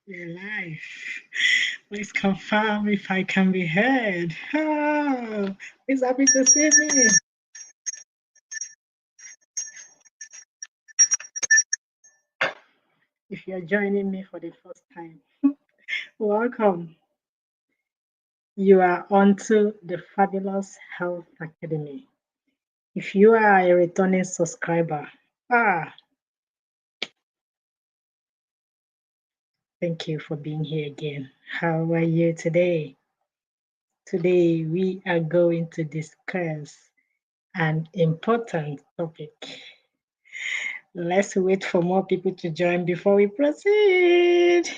You're live. Please confirm if I can be heard. Oh, it's happy to see me. If you're joining me for the first time, welcome. You are onto the Fabulous Health Academy. If you are a returning subscriber, thank you for being here again. How are you today? Today we are going to discuss an important topic. Let's wait for more people to join before we proceed.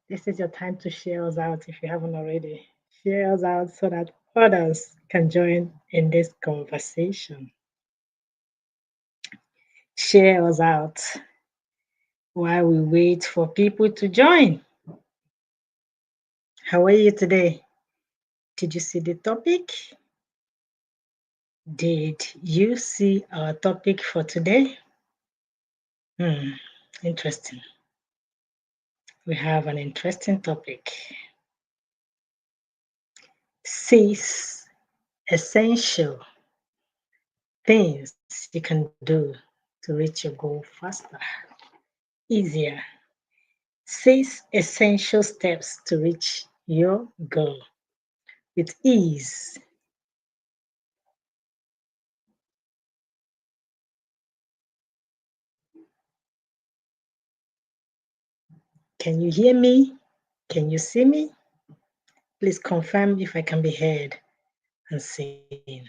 This is your time to share us out if you haven't already. Share us out so that others can join in this conversation. Share us out while we wait for people to join. How are you today? Did you see the topic? Did you see our topic for today? Interesting. We have an interesting topic. 6 essential things you can do to reach your goal faster, easier. 6 essential steps to reach your goal with ease. Can you hear me? Can you see me? Please confirm if I can be heard and seen.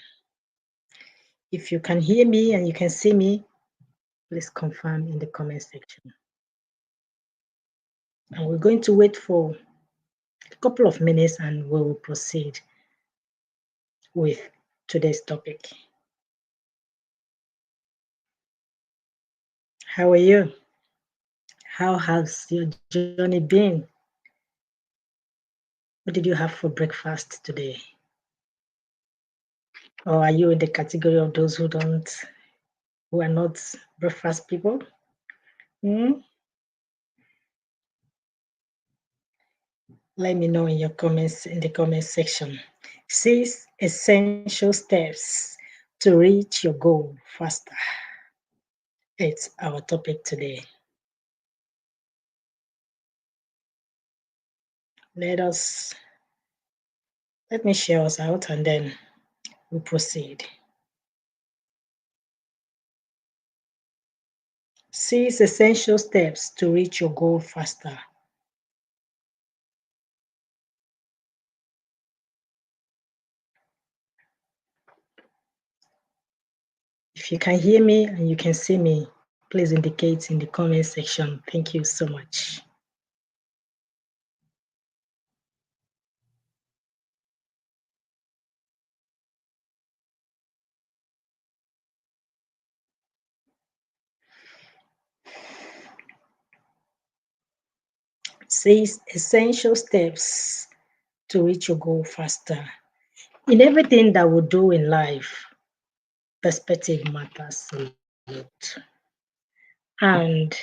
If you can hear me and you can see me, please confirm in the comment section. And we're going to wait for a couple of minutes and we will proceed with today's topic. How are you? How has your journey been? What did you have for breakfast today? Or are you in the category of those who are not breakfast people? Let me know in your comments in the comment section. 6 essential steps to reach your goal faster. It's our topic today. Let me share us out and then we'll proceed. 6 essential steps to reach your goal faster. If you can hear me and you can see me, please indicate in the comment section. Thank you so much. Six essential steps to reach your goal faster. In everything that we do in life, perspective matters a lot. And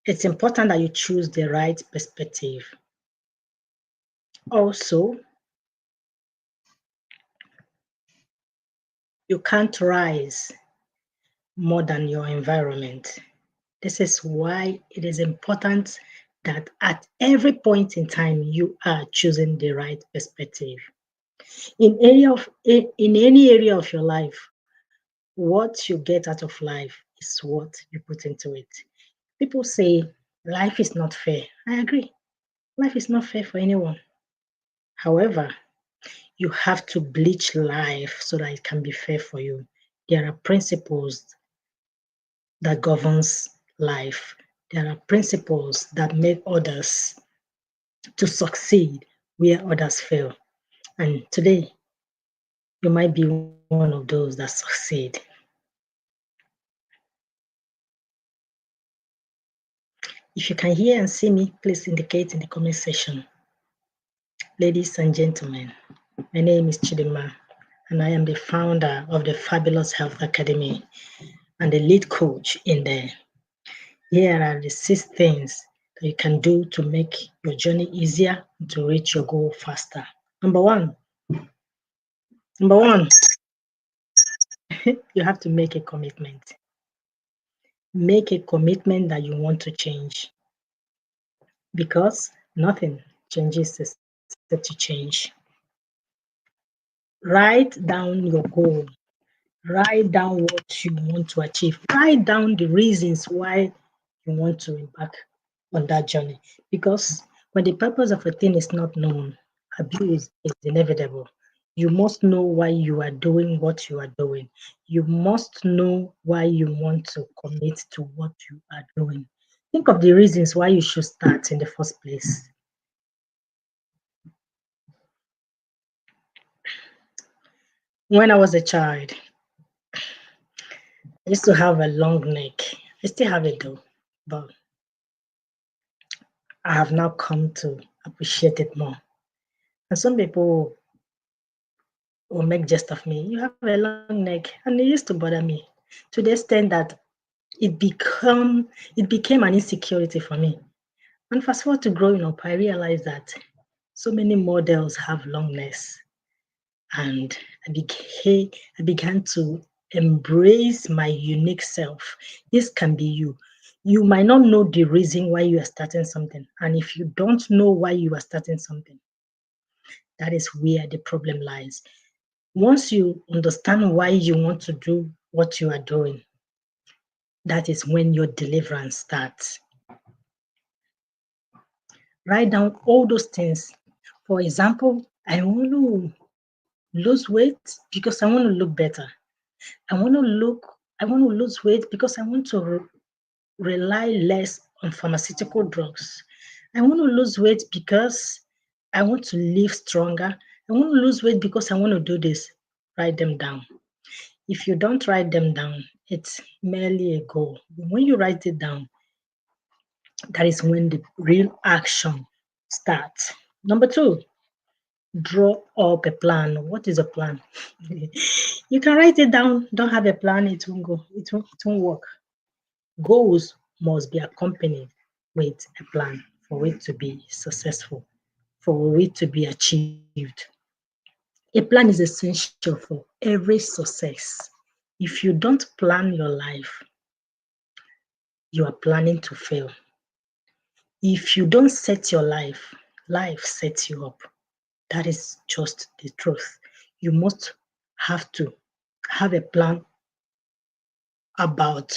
it's important that you choose the right perspective. Also, you can't rise more than your environment. This is why it is important that at every point in time, you are choosing the right perspective. In any area of your life, what you get out of life is what you put into it. People say life is not fair. I agree. Life is not fair for anyone. However, you have to bleach life so that it can be fair for you. There are principles that governs life. There are principles that make others to succeed where others fail. And today, you might be one of those that succeed. If you can hear and see me, please indicate in the comment section. Ladies and gentlemen, my name is Chidima, and I am the founder of the Fabulous Health Academy and the lead coach in there. Here are the 6 things that you can do to make your journey easier and to reach your goal faster. Number one, number one, you have to make a commitment. Make a commitment that you want to change because nothing changes except you change. Write down your goal. Write down what you want to achieve. Write down the reasons why you want to embark on that journey. Because when the purpose of a thing is not known, abuse is inevitable. You must know why you are doing what you are doing. You must know why you want to commit to what you are doing. Think of the reasons why you should start in the first place. When I was a child, I used to have a long neck. I still have it though, but I have now come to appreciate it more. And some people will make jest of me. You have a long neck, and it used to bother me to the extent that it became an insecurity for me. And fast forward to growing up, I realized that so many models have long necks, and I began to embrace my unique self. This can be you. You might not know the reason why you are starting something, and if you don't know why you are starting something, that is where the problem lies. Once you understand why you want to do what you are doing, that is when your deliverance starts. Write down all those things. For example, I want to lose weight because I want to look better. I want to lose weight because I want to rely less on pharmaceutical drugs. I want to lose weight because I want to live stronger. I want to lose weight because I want to do this. Write them down. If you don't write them down, it's merely a goal. When you write it down, that is when the real action starts. Number two, draw up a plan. What is a plan? You can write it down. Don't have a plan, it won't go. It won't work. Goals must be accompanied with a plan for it to be successful, for it to be achieved. A plan is essential for every success. If you don't plan your life, you are planning to fail. If you don't set your life, life sets you up. That is just the truth. You must have to have a plan about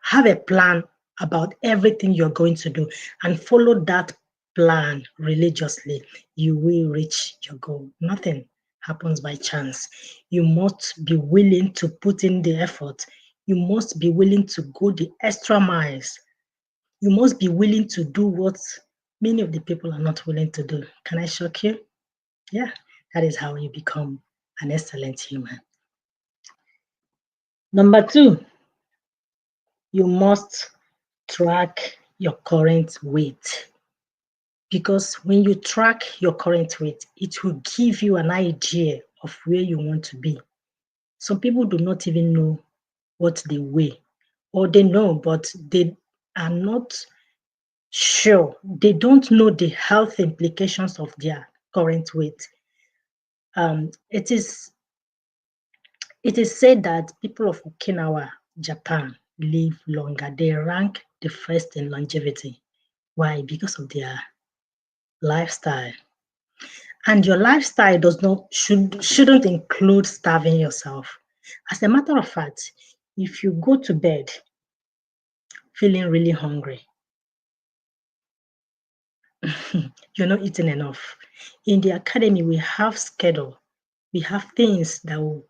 have a plan about everything you're going to do and follow that plan religiously. You will reach your goal. Nothing happens by chance. You must be willing to put in the effort. You must be willing to go the extra miles. You must be willing to do what many of the people are not willing to do. Can I shock you? Yeah, that is how you become an excellent human. Number two, you must track your current weight, because when you track your current weight, it will give you an idea of where you want to be. Some people do not even know what they weigh, or they know, but they are not sure. They don't know the health implications of their current weight. Um, it is it is said that people of Okinawa, Japan, live longer. They rank the first in longevity. Why? Because of their lifestyle. And your lifestyle does not shouldn't include starving yourself. As a matter of fact, if you go to bed feeling really hungry, you're not eating enough. In the academy, we have schedule. We have things that will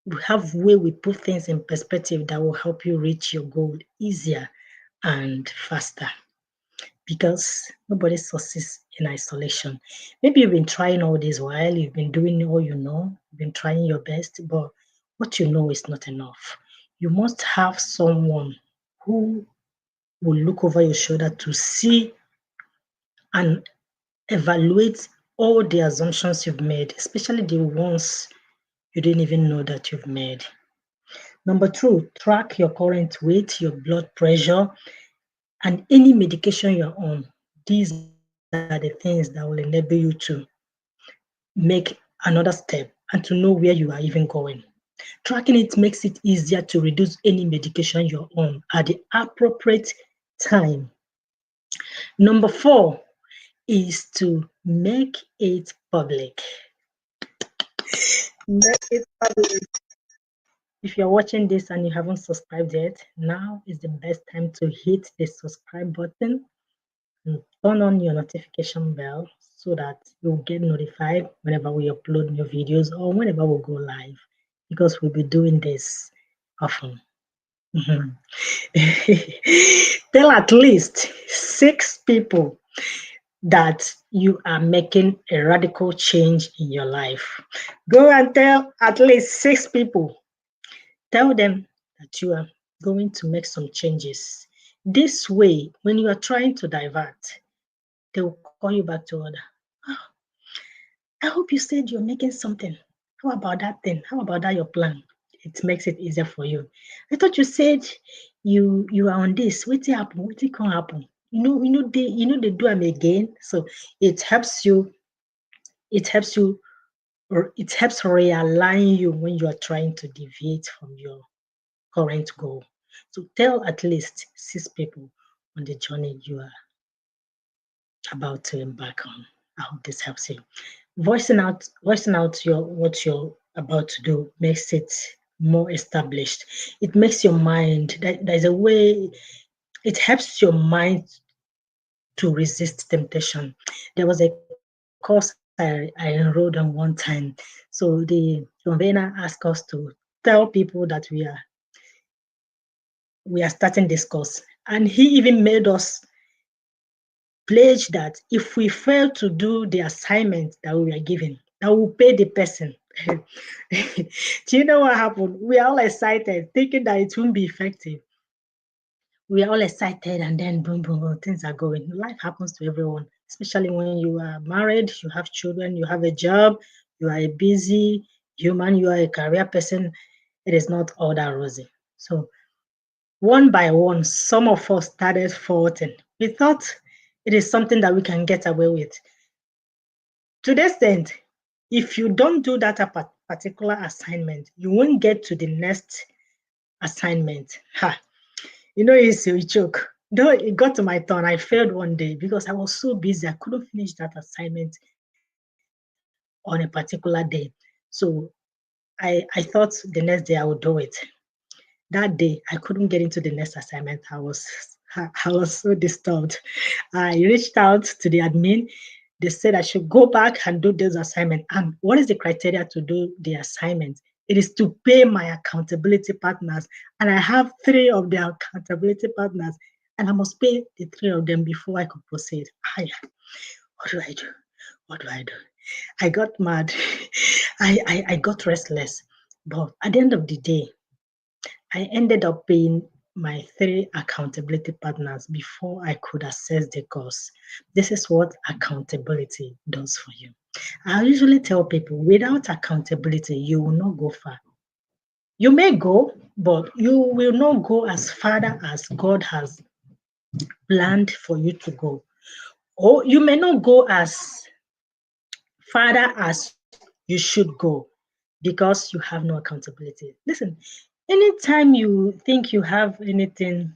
we have way we put things in perspective that will help you reach your goal easier and faster, because nobody succeeds in isolation. Maybe you've been trying all this while, you've been doing all you know, you've been trying your best, but what you know is not enough. You must have someone who will look over your shoulder to see and evaluate all the assumptions you've made, especially the ones you didn't even know that you've made. Number two, track your current weight, your blood pressure, and any medication you're on. These are the things that will enable you to make another step and to know where you are even going. Tracking it makes it easier to reduce any medication you're on at the appropriate time. Number four is to make it public. Make it public. If you're watching this and you haven't subscribed yet, now is the best time to hit the subscribe button and turn on your notification bell so that you'll get notified whenever we upload new videos or whenever we go live, because we'll be doing this often. Tell at least 6 people that you are making a radical change in your life. Go and tell at least 6 people. Tell them that you are going to make some changes. This way, when you are trying to divert, they will call you back to order. Oh, I hope you said you're making something. How about that thing? How about that your plan? It makes it easier for you. I thought you said you are on this. What happen? What can happen? They do them again. So it helps you. It helps you. Or it helps realign you when you are trying to deviate from your current goal. So tell at least 6 people on the journey you are about to embark on. I hope this helps you. Voicing out what you're about to do makes it more established. It makes your mind, there's a way, it helps your mind to resist temptation. There was a course I enrolled on one time. So the convener asked us to tell people that we are starting this course. And he even made us pledge that if we fail to do the assignment that we are given, that will pay the person. Do you know what happened? We are all excited, thinking that it won't be effective. We are all excited, and then boom, boom, boom, things are going. Life happens to everyone, especially when you are married, you have children, you have a job, you are a busy human, you are a career person. It is not all that rosy. So one by one, some of us started faulting. We thought it is something that we can get away with. To the extent, if you don't do that particular assignment, you won't get to the next assignment. It's a joke. Though it got to my turn, I failed one day because I was so busy. I couldn't finish that assignment on a particular day. So I thought the next day I would do it. That day, I couldn't get into the next assignment. I was so disturbed. I reached out to the admin. They said I should go back and do this assignment. And what is the criteria to do the assignment? It is to pay my accountability partners. And I have 3 of the accountability partners, and I must pay the 3 of them before I could proceed. What do I do? What do I do? I got mad. I got restless. But at the end of the day, I ended up paying my 3 accountability partners before I could assess the course. This is what accountability does for you. I usually tell people without accountability, you will not go far. You may go, but you will not go as far as God has planned for you to go. Or you may not go as far as you should go because you have no accountability. Listen, anytime you think you have anything,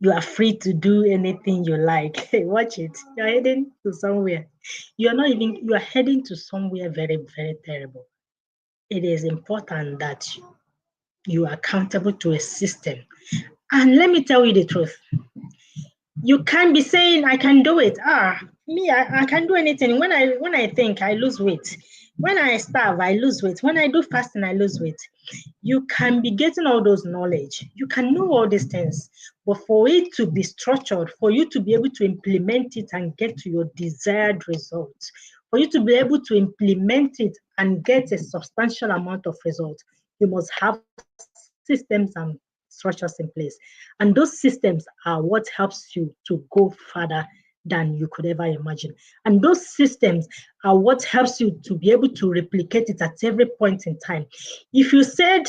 you are free to do anything you like. Watch it. You're heading to somewhere. You are heading to somewhere very, very terrible. It is important that you are accountable to a system. And let me tell you the truth. You can't be saying I can do it. I can do anything. When I think, I lose weight. When I starve, I lose weight. When I do fasting, I lose weight. You can be getting all those knowledge. You can know all these things. But for it to be structured, for you to be able to implement it and get to your desired results, for you to be able to implement it and get a substantial amount of results, you must have systems and structures in place. And those systems are what helps you to go further than you could ever imagine. And those systems are what helps you to be able to replicate it at every point in time. If you said,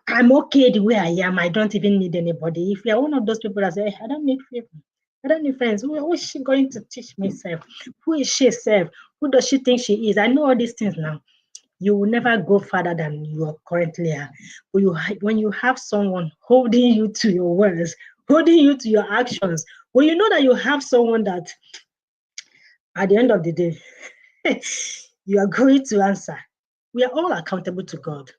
I'm okay the way I am. I don't even need anybody. If you're one of those people that say, I don't need people, I don't need friends, who is she going to teach me self? Who is she self? Who does she think she is? I know all these things now. You will never go further than you are currently are. When you have someone holding you to your words, holding you to your actions, when you know that you have someone that at the end of the day, you are going to answer. We are all accountable to God.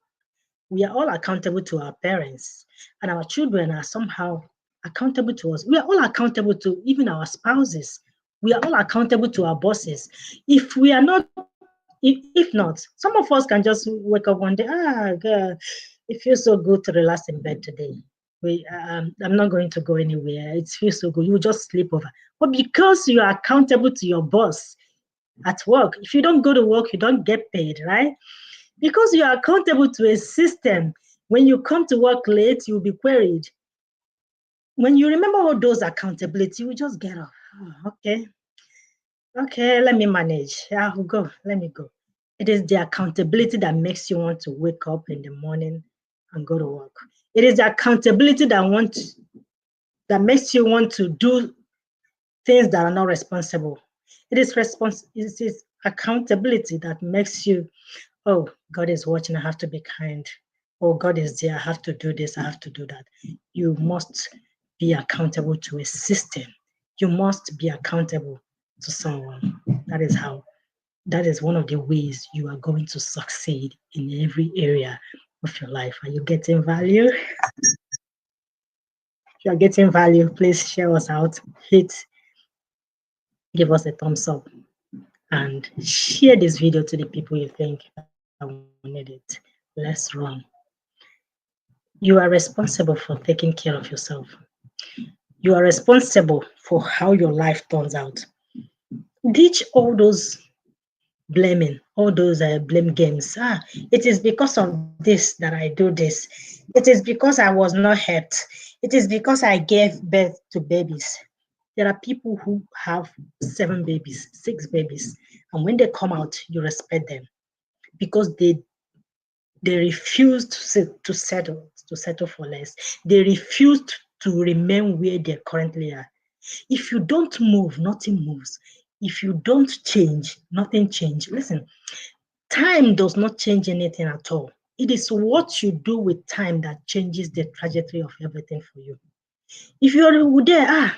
We are all accountable to our parents, and our children are somehow accountable to us. We are all accountable to even our spouses. We are all accountable to our bosses. If we are not, if not, some of us can just wake up one day, God, it feels so good to relax in bed today. I'm not going to go anywhere. It feels so good. You just sleep over. But because you are accountable to your boss at work, if you don't go to work, you don't get paid, right? Because you are accountable to a system. When you come to work late, you'll be queried. When you remember all those accountability, you just get off. Oh, okay, let me manage. I'll go. Let me go. It is the accountability that makes you want to wake up in the morning and go to work. It is the accountability that makes you want to do things that are not responsible. It is accountability that makes you, oh, God is watching, I have to be kind. Oh, God is there, I have to do this, I have to do that. You must be accountable to a system. You must be accountable to someone. That is one of the ways you are going to succeed in every area of your life. Are you getting value? If you are getting value, please share us out. Give us a thumbs up, and share this video to the people you think will need it. Let's run. You are responsible for taking care of yourself. You are responsible for how your life turns out. Ditch all those blaming, all those blame games. It is because of this that I do this. It is because I was not helped. It is because I gave birth to babies. There are people who have 7 babies, 6 babies, and when they come out, you respect them because they refused to settle for less. They refused to remain where they currently are. If you don't move, nothing moves. If you don't change, nothing changes. Listen, time does not change anything at all. It is what you do with time that changes the trajectory of everything for you. If you're there,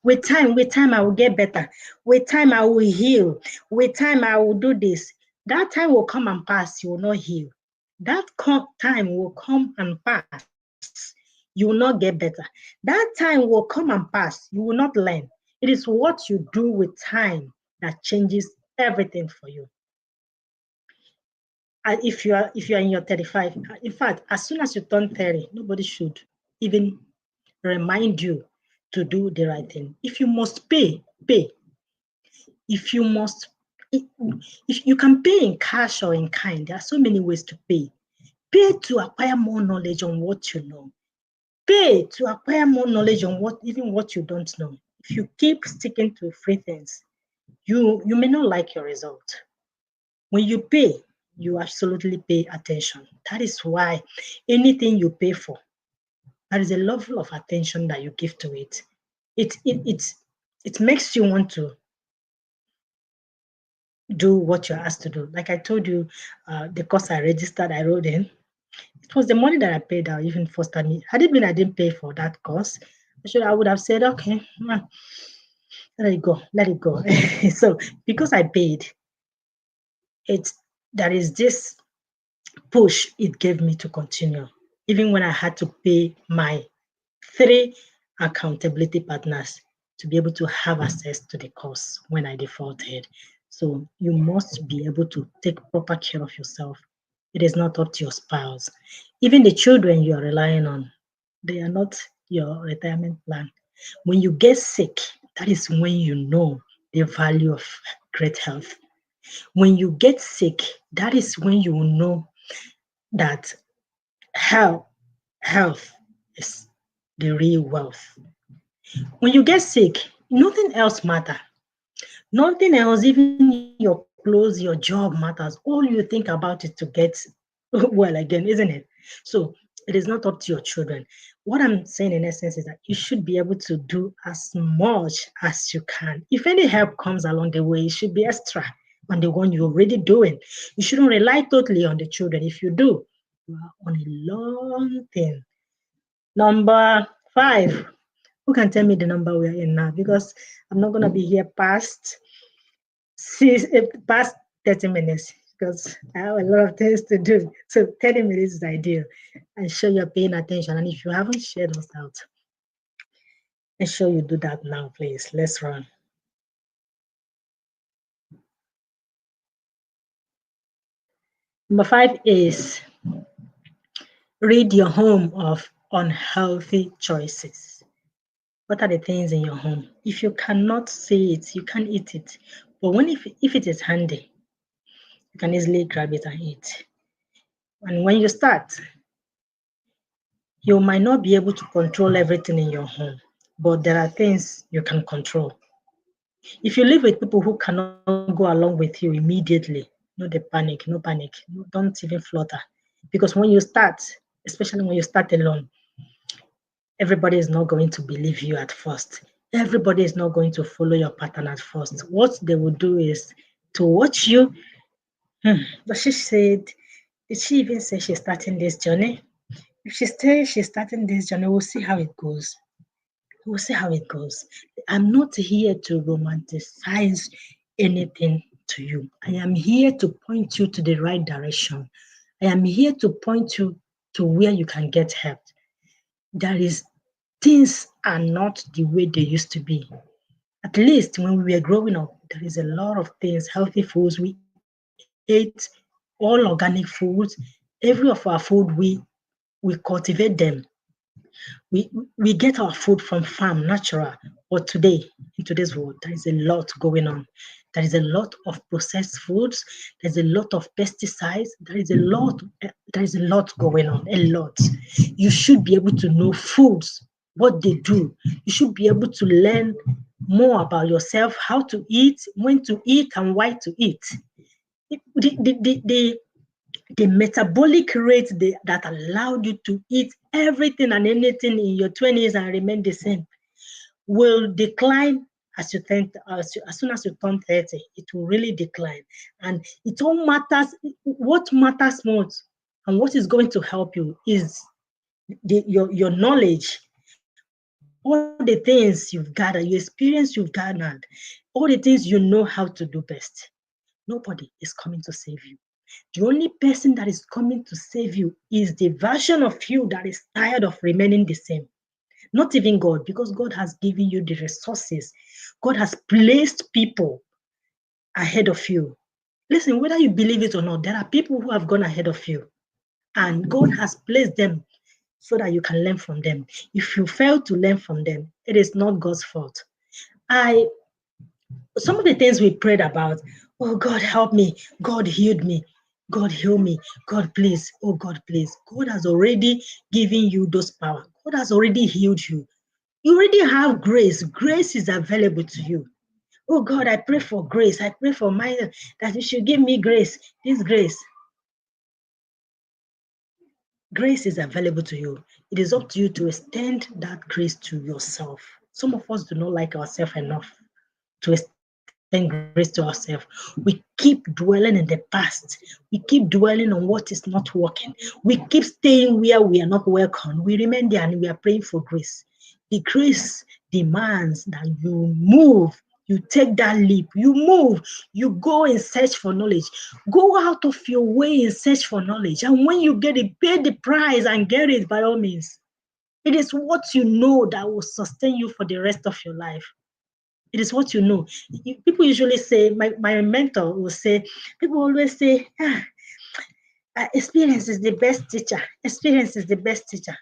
with time, I will get better. With time, I will heal. With time, I will do this. That time will come and pass. You will not heal. That time will come and pass. You will not get better. That time will come and pass. You will not learn. It is what you do with time that changes everything for you. If you are in your 35, in fact, as soon as you turn 30, nobody should even remind you to do the right thing. If you must pay, pay. If you must, if you can pay in cash or in kind, there are so many ways to pay. Pay to acquire more knowledge on what you know. Pay to acquire more knowledge on what you don't know. If you keep sticking to free things, you may not like your result. When you pay, you absolutely pay attention. That is why anything you pay for, there is a level of attention that you give to it. It makes you want to do what you're asked to do. Like I told you, the course I registered, I wrote in. It was the money that I paid out even fostered me. Had it been I didn't pay for that course, I would have said, okay, let it go, let it go. So because I paid, there is this push it gave me to continue, even when I had to pay my 3 accountability partners to be able to have access to the course when I defaulted. So you must be able to take proper care of yourself. It is not up to your spouse. Even the children you are relying on, they are not your retirement plan. When you get sick, that is when you know the value of great health. When you get sick, that is when you will know that health is the real wealth. When you get sick, nothing else matters. Nothing else, even your clothes, your job matters. All you think about is to get well again, isn't it? So It is not up to your children. What I'm saying in essence is that you should be able to do as much as you can. If any help comes along the way, it should be extra on the one you're already doing. You shouldn't rely totally on the children. If you do, you are on a long thing. Number 5. Who can tell me the number we're in now? Because I'm not going to be here past 30 minutes because I have a lot of things to do. So 30 minutes is ideal. And sure you're paying attention. And if you haven't shared us out, make sure you do that now, please. Let's run. Number 5 is rid your home of unhealthy choices. What are the things in your home? If you cannot see it, you can't eat it. But if it is handy, you can easily grab it and eat. And when you start, you might not be able to control everything in your home, but there are things you can control. If you live with people who cannot go along with you immediately, no the panic, no panic, don't even flutter. Because when you start, especially when you start alone, everybody is not going to believe you at first. Everybody is not going to follow your pattern at first. What they will do is to watch you. But she said, did she even say she's starting this journey? If she says she's starting this journey, we'll see how it goes. We'll see how it goes. I'm not here to romanticize anything to you. I am here to point you to the right direction. I am here to point you to where you can get help. Things are not the way they used to be. At least when we were growing up, there is a lot of things, healthy foods. We ate all organic foods. Every of our food, we cultivate them. We get our food from farm, natural. But today, in today's world, there is a lot going on. There is a lot of processed foods. There's a lot of pesticides. There is a lot going on. A lot. You should be able to know foods, what they do. You should be able to learn more about yourself, how to eat, when to eat, and why to eat. The metabolic rate that allowed you to eat everything and anything in your 20s and remain the same will decline as soon as you turn 30. It will really decline. And it all matters. What matters most and what is going to help you is your knowledge, all the things you've gathered, your experience you've garnered, all the things you know how to do best. Nobody is coming to save you. The only person that is coming to save you is the version of you that is tired of remaining the same. Not even God, because God has given you the resources. God has placed people ahead of you. Listen, whether you believe it or not, there are people who have gone ahead of you, and God has placed them so that you can learn from them. If you fail to learn from them, it is not God's fault. Some of the things we prayed about, oh God, help me, God healed me, God heal me, God please, oh God please. God has already given you those power. God has already healed you. You already have grace. Grace is available to you. Oh God, I pray for grace. I pray for that you should give me grace. This grace. Grace is available to you. It is up to you to extend that grace to yourself. Some of us do not like ourselves enough to extend grace to ourselves. We keep dwelling in the past. We keep dwelling on what is not working. We keep staying where we are not welcome. We remain there and we are praying for grace. The grace demands that you move. You take that leap. You move. You go and search for knowledge. Go out of your way and search for knowledge. And when you get it, pay the price and get it by all means. It is what you know that will sustain you for the rest of your life. It is what you know. People usually say, my mentor will say, people always say, experience is the best teacher. Experience is the best teacher.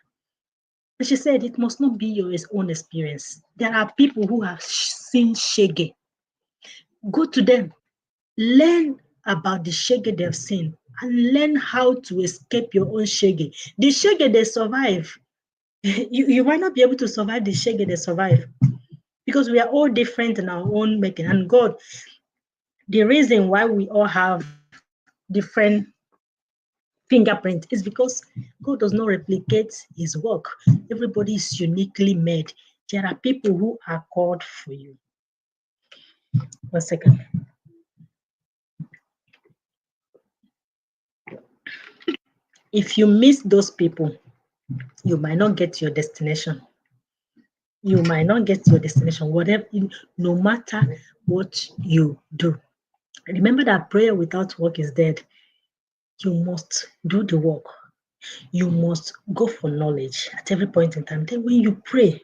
But she said it must not be your own experience. There are people who have seen shege. Go to them. Learn about the shege they've seen and learn how to escape your own shege. The shege they survive. You might not be able to survive the shege they survive because we are all different in our own making. And God, the reason why we all have different fingerprint is because God does not replicate his work. Everybody is uniquely made. There are people who are called for you. 1 second. If you miss those people, you might not get your destination. You might not get your destination, whatever, no matter what you do. Remember that prayer without work is dead. You must do the work. You must go for knowledge at every point in time. Then when you pray,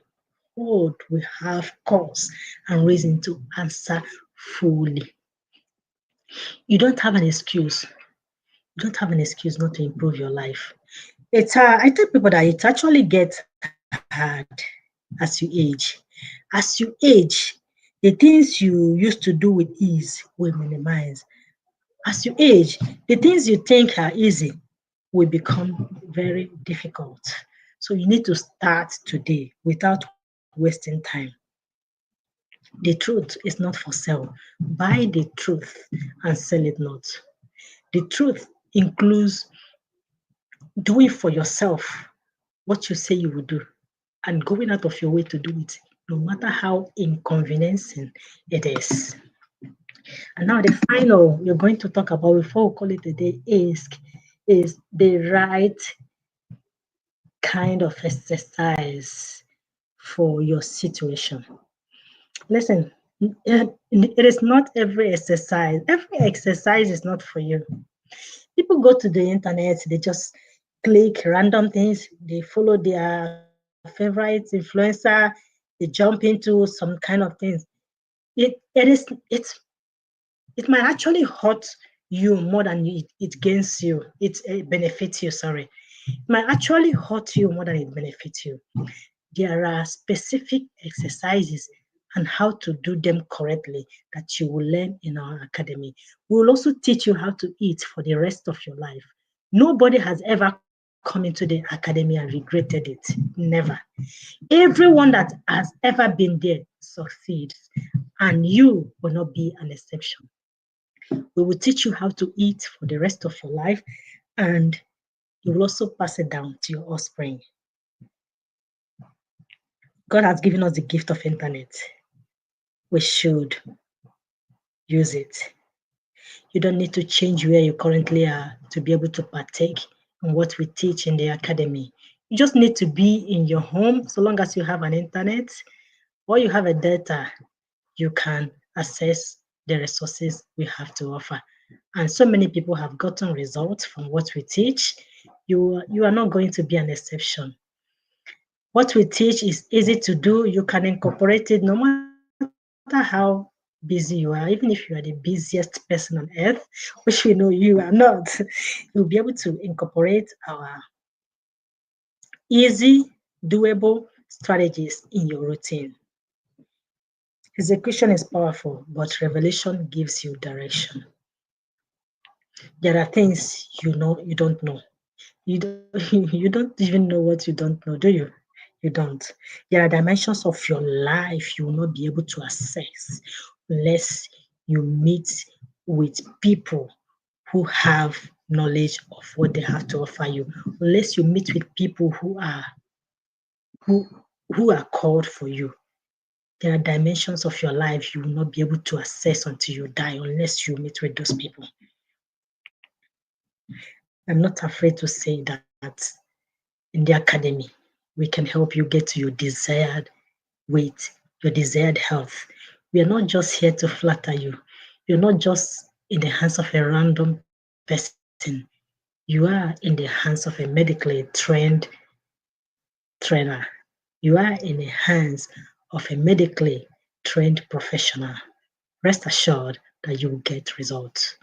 God will have cause and reason to answer fully. You don't have an excuse. You don't have an excuse not to improve your life. I tell people that it actually gets hard as you age. As you age, the things you used to do with ease will minimize. As you age, the things you think are easy will become very difficult. So you need to start today without wasting time. The truth is not for sale. Buy the truth and sell it not. The truth includes doing for yourself what you say you will do and going out of your way to do it, no matter how inconveniencing it is. And now the final we're going to talk about before we call it a day is the right kind of exercise for your situation. Listen, it is not every exercise. Every exercise is not for you. People go to the internet, they just click random things, they follow their favorite influencer, they jump into some kind of things. It might actually hurt you more than it gains you. It benefits you. Sorry, it might actually hurt you more than it benefits you. There are specific exercises and how to do them correctly that you will learn in our academy. We will also teach you how to eat for the rest of your life. Nobody has ever come into the academy and regretted it. Never. Everyone that has ever been there succeeds, and you will not be an exception. We will teach you how to eat for the rest of your life, and you will also pass it down to your offspring. God has given us the gift of internet. We should use it. You don't need to change where you currently are to be able to partake in what we teach in the academy. You just need to be in your home. So long as you have an internet or you have a data, you can access the resources we have to offer. And so many people have gotten results from what we teach. You are not going to be an exception. What we teach is easy to do. You can incorporate it no matter how busy you are, even if you are the busiest person on earth, which we know you are not. You'll be able to incorporate our easy, doable strategies in your routine. Execution is powerful, but revelation gives you direction. There are things you know you don't know. You don't, you don't even know what you don't know, do you? You don't. There are dimensions of your life you will not be able to access unless you meet with people who have knowledge of what they have to offer you, unless you meet with people who who are called for you. There are dimensions of your life you will not be able to access until you die unless you meet with those people. I'm not afraid to say that in the academy, we can help you get to your desired weight, your desired health. We are not just here to flatter you. You're not just in the hands of a random person. You are in the hands of a medically trained trainer. You are in the hands of a medically trained professional. Rest assured that you will get results.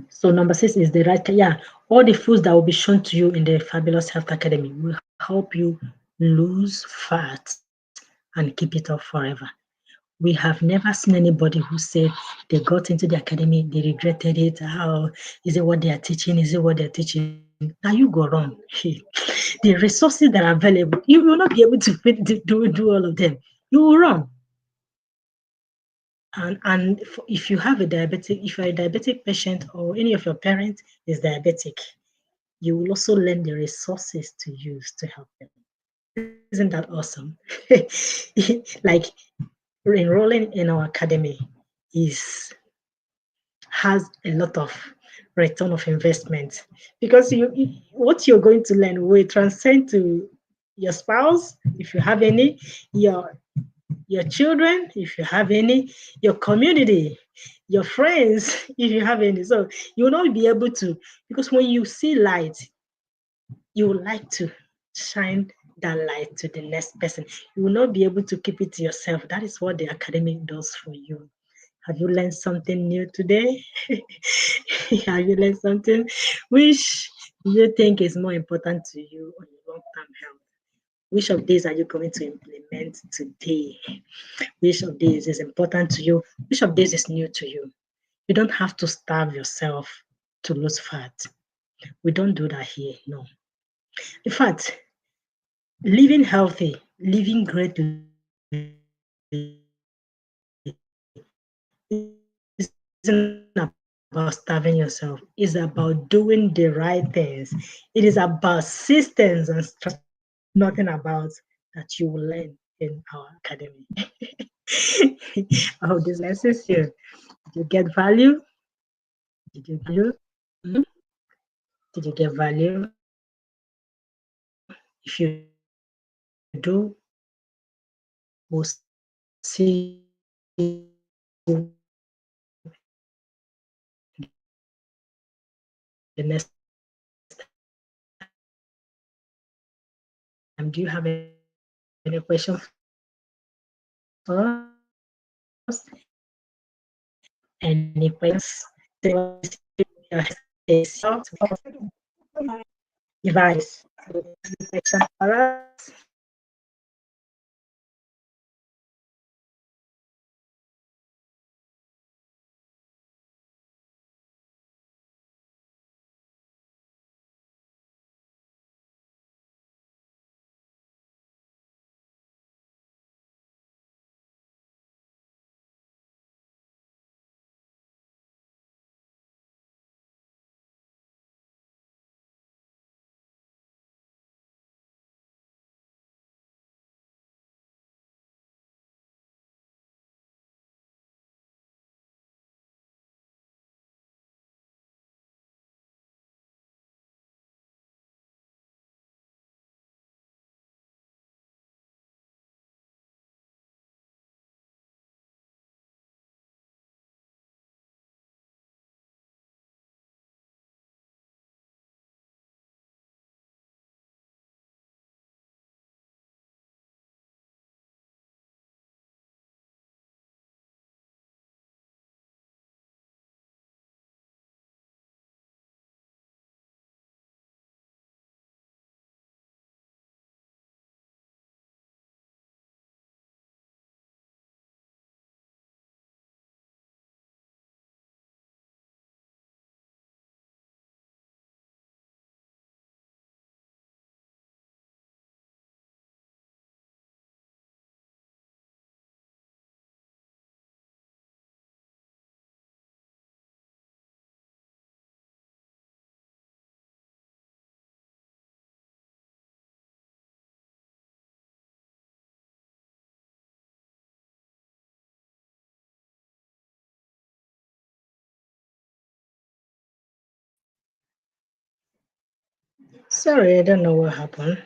So number 6 is the right. Yeah, all the foods that will be shown to you in the Fabulous Health Academy will help you lose fat and keep it off forever. We have never seen anybody who said they got into the academy, they regretted it. How is it what they are teaching? Is it what they're teaching? Now you go wrong. The resources that are available, you will not be able to do all of them. You will run. If you have a diabetic, if you're a diabetic patient or any of your parents is diabetic, you will also learn the resources to use to help them. Isn't that awesome? Like enrolling in our academy is has a lot of return of investment because what you're going to learn will transcend to your spouse if you have any, your children if you have any, your community, your friends if you have any. So you will not be able to, because when you see light, you would like to shine that light to the next person. You will not be able to keep it to yourself. That is what the academic does for you. Have you learned something new today? Have you learned something which you think is more important to you on your long-term health? Which of these are you going to implement today? Which of these is important to you? Which of these is new to you? You don't have to starve yourself to lose fat. We don't do that here, no. In fact, living healthy, living greatly isn't about starving yourself. It's about doing the right things. It is about systems and strategies, nothing about that you will learn in our academy. I hope this answers you. Did you get value? Did you get value? Mhm. Did you get value? If you do, we'll see you the next time. Do you have any question for us? Any questions? Device. Any question for us? Sorry, I don't know what happened.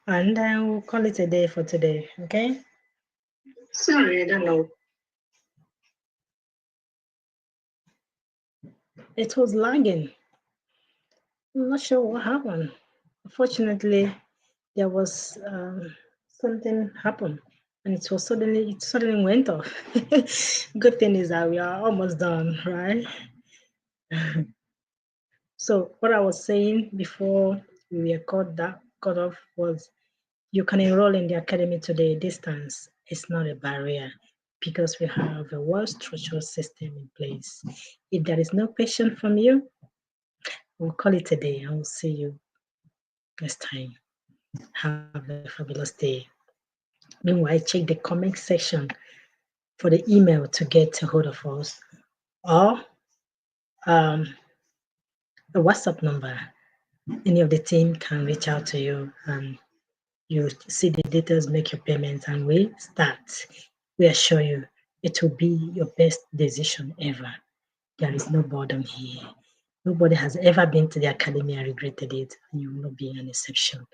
And then we'll call it a day for today, okay? Sorry, I don't know. It was lagging. I'm not sure what happened. Unfortunately, there was something happened, and it suddenly went off. Good thing is that we are almost done, right? So what I was saying before we were cut off was you can enroll in the academy today. Distance is not a barrier because we have a well-structured system in place. If there is no question from you, we'll call it a day. I will see you next time. Have a fabulous day. Meanwhile, check the comment section for the email to get a hold of us, or a WhatsApp number. Any of the team can reach out to you and you see the details, make your payments, and we start. We assure you it will be your best decision ever. There is no boredom here. Nobody has ever been to the academy and regretted it, and you will not be an exception.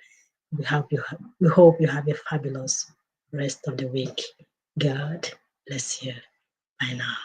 We hope you have a fabulous rest of the week. God bless you. Bye now.